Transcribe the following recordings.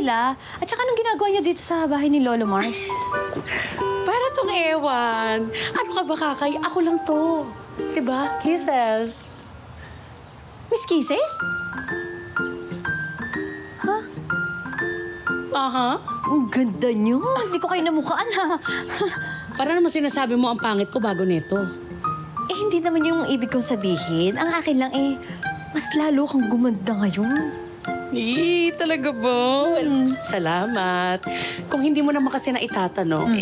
sila. At saka anong ginagawa niyo dito sa bahay ni Lolo Mars? Para tong ewan. Ano ka ba, Kakay? Ako lang to. Diba? Kisses. Miss Kisses? Aha. Ang ganda niyo. Hindi ko kayo namukhaan, ha? Para naman sinasabi mo ang pangit ko bago nito. Eh, hindi naman yung ibig kong sabihin. Ang akin lang mas lalo kang gumanda ngayon. Talaga ba? Salamat. Kung hindi mo naman kasi na itatanong,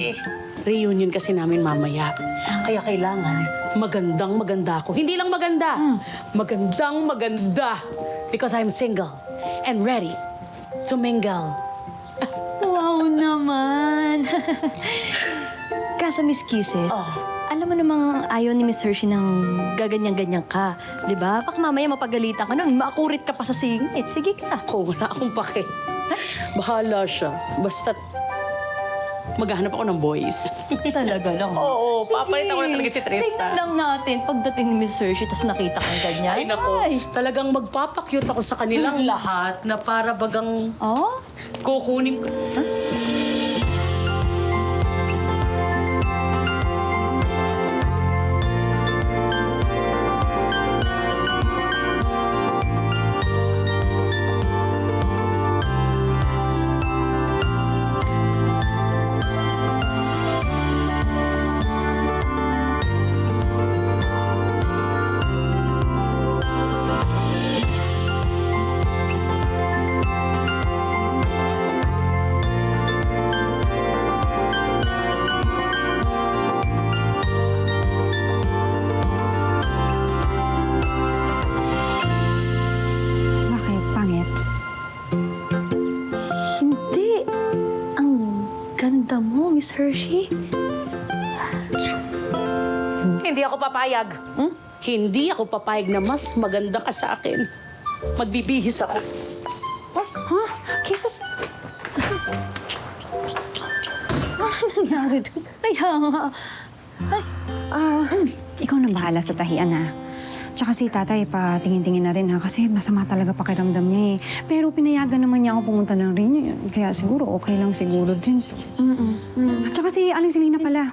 reunion kasi namin mamaya. Kaya kailangan, maganda ako. Hindi lang maganda, maganda. Because I'm single and ready to mingle. Wow naman! Kaso, Miss Kisses, alam mo namang ayaw ni Miss Hershey ng gaganyan-ganyan ka. Di ba? Baka mamaya mapagalitan ka nun, maakurit ka pa sa singit. Sige ka. Ako, wala akong pake. Bahala siya. Basta maghahanap ako ng boys. Talaga lang. Oo, papalit ako na talaga si Tristan. Tingnan lang natin pagdating ni Miss Hershey, tapos nakita kang ganyan. Ay, nako. Talagang magpapakyut ako sa kanilang lahat na para bagang Oh? kukunin ko. Bakit? Pangit? Hindi. Ang ganda mo, Miss Hershey. Hindi ako papayag. Hindi ako papayag na mas maganda ka sa akin. Magbibihis ako. Ha? Jesus. Ano nangyari doon? Kaya nga. Ikaw na bahala sa tahian, ha? Tsaka si tatay, patingin-tingin na rin, ha? Kasi masama talaga pakiramdam niya, eh. Pero pinayagan naman niya ako pumunta ng reunion. Kaya siguro, okay lang siguro din to. Tsaka si Aling Selena pala.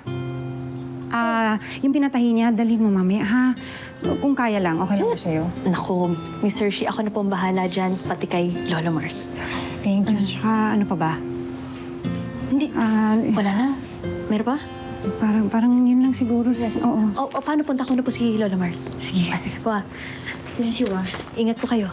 Yung pinatahi niya, dalhin mo mamaya, ha? Kung kaya lang, okay lang ba sa'yo? Naku, Miss Hershey, ako na po ang bahala dyan, pati kay Lolo Mars. Thank you. Tsaka ano pa ba? Hindi. Wala na. Meron pa? Parang yun lang siguro. Oo. O, paano punta ko na po si Lolo Mars? Sige. Sige po, ah. Thank you, ah. Ingat po kayo.